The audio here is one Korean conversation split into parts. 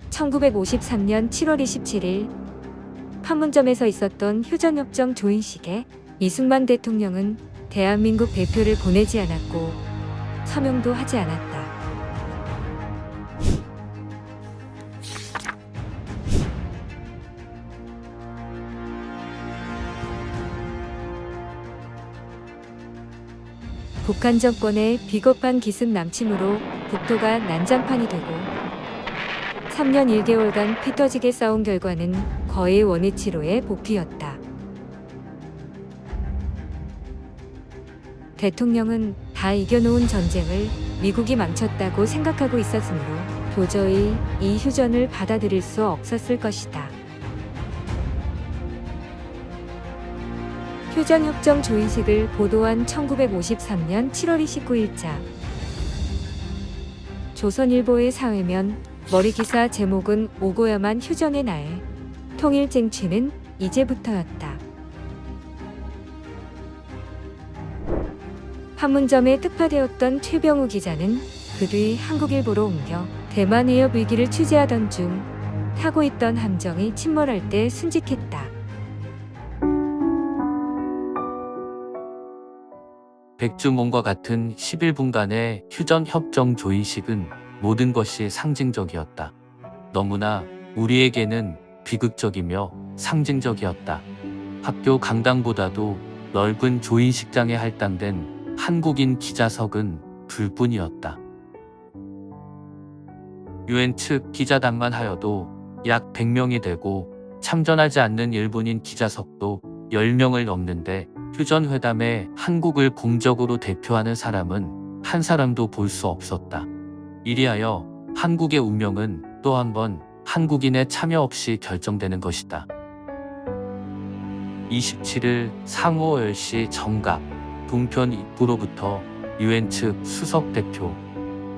(1953년 7월 27일) 판문점에서 있었던 휴전협정 조인식에 이승만 대통령은 대한민국 대표를 보내지 않았고 서명도 하지 않았다. 북한 정권의 비겁한 기습 남침으로 국토가 난장판이 되고 3년 1개월간 피 터지게 싸운 결과는 거의 원위치로의 복귀였다. 대통령은 다 이겨놓은 전쟁을 미국이 망쳤다고 생각하고 있었으므로 도저히 이 휴전을 받아들일 수 없었을 것이다. 휴전협정 조인식을 보도한 1953년 7월 29일자 조선일보의 사회면 머리기사 제목은 오고야만 휴전의 날, 통일 쟁취는 이제부터였다. 판문점에 특파되었던 최병우 기자는 그 뒤 한국일보로 옮겨 대만 해협 위기를 취재하던 중 타고 있던 함정이 침몰할 때 순직했다. 백주몽과 같은 11분간의 휴전협정 조인식은 모든 것이 상징적이었다. 너무나 우리에게는 비극적이며 상징적이었다. 학교 강당보다도 넓은 조인식장에 할당된 한국인 기자석은 둘뿐이었다. 유엔 측 기자단만 하여도 약 100명이 되고 참전하지 않는 일본인 기자석도 10명을 넘는데 휴전회담에 한국을 공적으로 대표하는 사람은 한 사람도 볼 수 없었다. 이리하여 한국의 운명은 또 한 번 한국인의 참여 없이 결정되는 것이다. 27일 상호 10시 정각 동편 입구로부터 유엔 측 수석 대표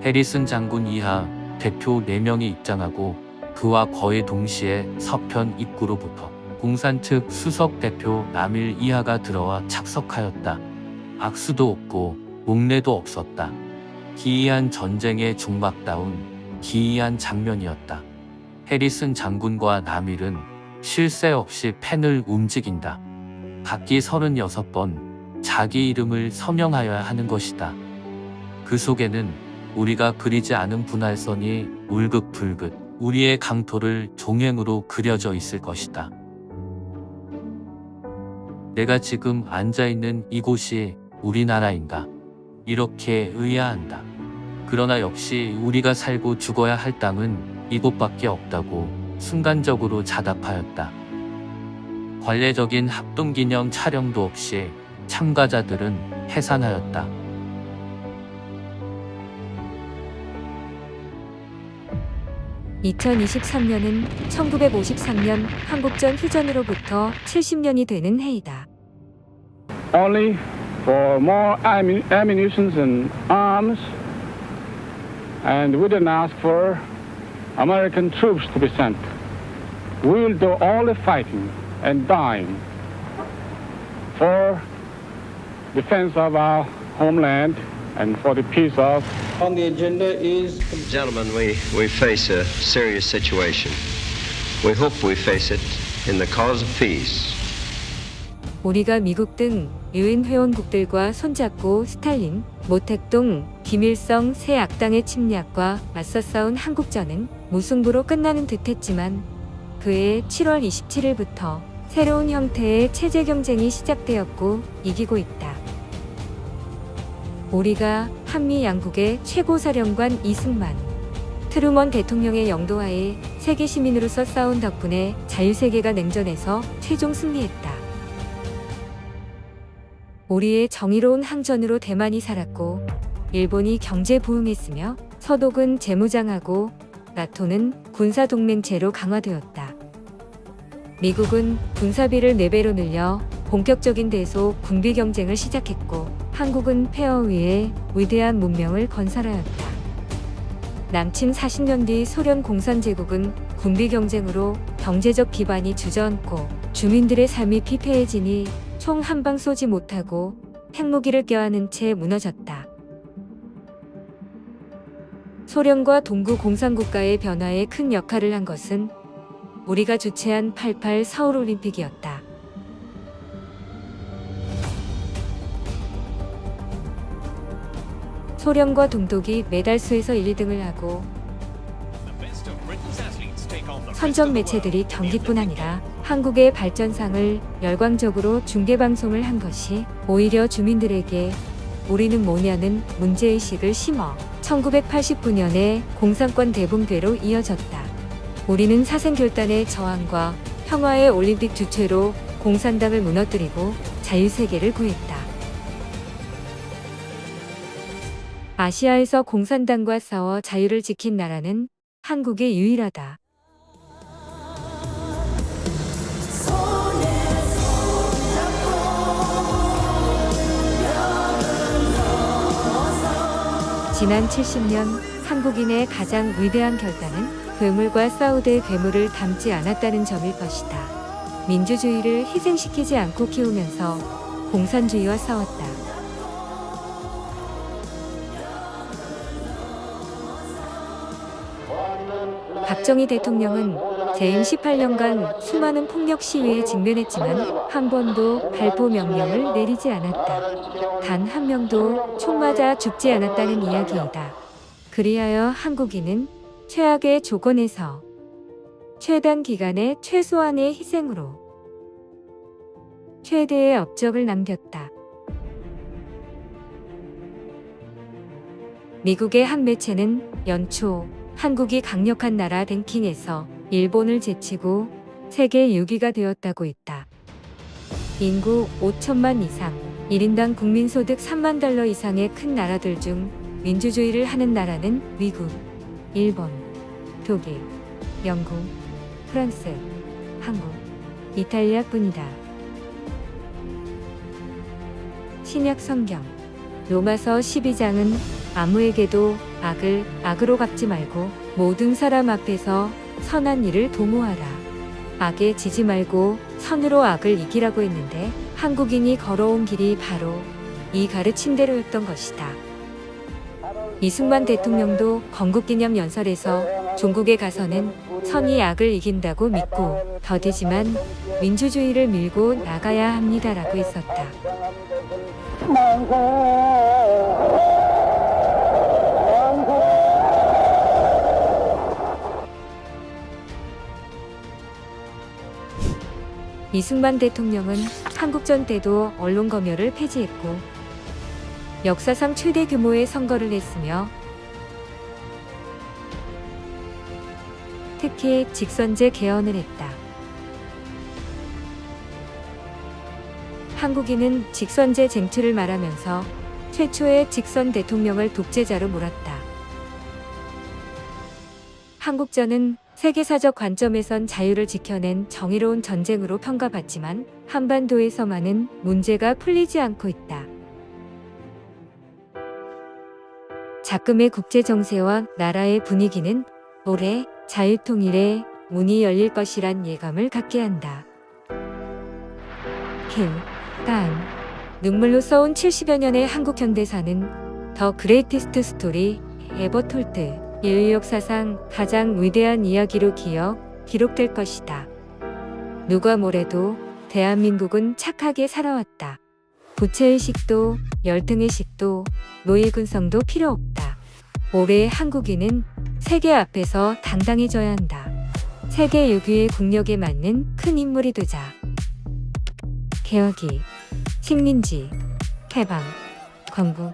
해리슨 장군 이하 대표 4명이 입장하고 그와 거의 동시에 서편 입구로부터 공산 측 수석 대표 남일 이하가 들어와 착석하였다. 악수도 없고 목례도 없었다. 기이한 전쟁의 종막다운 기이한 장면이었다. 해리슨 장군과 남일은 쉴 새 없이 펜을 움직인다. 각기 36번 자기 이름을 서명하여야 하는 것이다. 그 속에는 우리가 그리지 않은 분할선이 울긋불긋 우리의 강토를 종횡으로 그려져 있을 것이다. 내가 지금 앉아있는 이곳이 우리나라인가? 이렇게 의아한다. 그러나 역시 우리가 살고 죽어야 할 땅은 이곳밖에 없다고 순간적으로 자답하였다. 관례적인 합동기념 촬영도 없이 참가자들은 해산하였다. (2023년은) 1953년 한국전 휴전으로부터 70년이 되는 해이다. Only for more ammunition and arms, and we didn't ask for American troops to be sent. We will do all the fighting and dying for defense of our homeland and for the peace of. On the agenda is... Gentlemen, we face a serious situation. We hope we face it in the cause of peace. 우리가 미국 등 유엔 회원국들과 손잡고 스탈린, 모택동, 김일성 새 악당의 침략과 맞서 싸운 한국전은 무승부로 끝나는 듯했지만 그해 7월 27일부터 새로운 형태의 체제 경쟁이 시작되었고 이기고 있다. 우리가 한미 양국의 최고사령관 이승만, 트루먼 대통령의 영도하에 세계 시민으로서 싸운 덕분에 자유세계가 냉전에서 최종 승리했다. 우리의 정의로운 항전으로 대만이 살았고 일본이 경제 부흥했으며 서독은 재무장하고 나토는 군사동맹체로 강화되었다. 미국은 군사비를 4배로 늘려 본격적인 대소 군비 경쟁을 시작했고 한국은 폐허 위에 위대한 문명을 건설하였다. 남침 40년 뒤 소련 공산제국은 군비 경쟁으로 경제적 기반이 주저앉고 주민들의 삶이 피폐해지니 총 한 방 쏘지 못하고 핵무기를 껴안은 채 무너졌다. 소련과 동구 공산국가의 변화에 큰 역할을 한 것은 우리가 주최한 88 서울올림픽이었다. 소련과 동독이 메달 수에서 1, 2등을 하고 선전 매체들이 경기뿐 아니라 한국의 발전상을 열광적으로 중계방송을 한 것이 오히려 주민들에게 우리는 뭐냐는 문제의식을 심어 1989년에 공산권 대붕괴로 이어졌다. 우리는 사생결단의 저항과 평화의 올림픽 주최로 공산당을 무너뜨리고 자유세계를 구했다. 아시아에서 공산당과 싸워 자유를 지킨 나라는 한국이 유일하다. 지난 70년 한국인의 가장 위대한 결단은 괴물과 싸우되 괴물을 닮지 않았다는 점일 것이다. 민주주의를 희생시키지 않고 키우면서 공산주의와 싸웠다. 박정희 대통령은 재임 18년간 수많은 폭력 시위에 직면했지만 한 번도 발포 명령을 내리지 않았다. 단 한 명도 총 맞아 죽지 않았다는 이야기이다. 그리하여 한국인은 최악의 조건에서 최단 기간에 최소한의 희생으로 최대의 업적을 남겼다. 미국의 한 매체는 연초 한국이 강력한 나라 랭킹에서 일본을 제치고 세계 6위가 되었다고 했다. 인구 5천만 이상, 1인당 국민소득 3만 달러 이상의 큰 나라들 중 민주주의를 하는 나라는 미국, 일본, 독일, 영국, 프랑스, 한국, 이탈리아뿐이다. 신약 성경 로마서 12장은 아무에게도 악을 악으로 갚지 말고 모든 사람 앞에서 선한 일을 도모하라. 악에 지지 말고 선으로 악을 이기라고 했는데 한국인이 걸어온 길이 바로 이 가르침대로였던 것이다. 이승만 대통령도 건국기념 연설에서 종국에 가서는 선이 악을 이긴다고 믿고 더디지만 민주주의를 밀고 나가야 합니다라고 했었다. 이승만 대통령은 한국전 때도 언론 검열을 폐지했고 역사상 최대 규모의 선거를 했으며 특히 직선제 개헌을 했다. 한국인은 직선제 쟁취를 말하면서 최초의 직선 대통령을 독재자로 몰았다. 한국전은 세계사적 관점에선 자유를 지켜낸 정의로운 전쟁으로 평가받지만 한반도에서만은 문제가 풀리지 않고 있다. 작금의 국제정세와 나라의 분위기는 올해 자유통일의 문이 열릴 것이란 예감을 갖게 한다. 눈물로 써온 70여 년의 한국 현대사는 더 그레이티스트 스토리 에버 톨드 인류 역사상 가장 위대한 이야기로 기록될 것이다. 누가 뭐래도 대한민국은 착하게 살아왔다. 부채의식도 열등의식도 노예근성도 필요 없다. 올해 한국인은 세계 앞에서 당당해져야 한다. 세계 6위의 국력에 맞는 큰 인물이 되자. 개혁이, 식민지, 해방, 건국,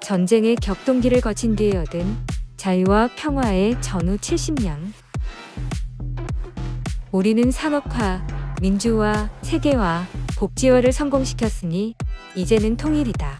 전쟁의 격동기를 거친 뒤에 얻은 자유와 평화의 전후 70년. 우리는 산업화, 민주화, 세계화, 복지화를 성공시켰으니 이제는 통일이다.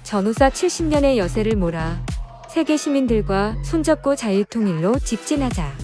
전후사 70년의 여세를 몰아 세계 시민들과 손잡고 자유통일로 직진하자.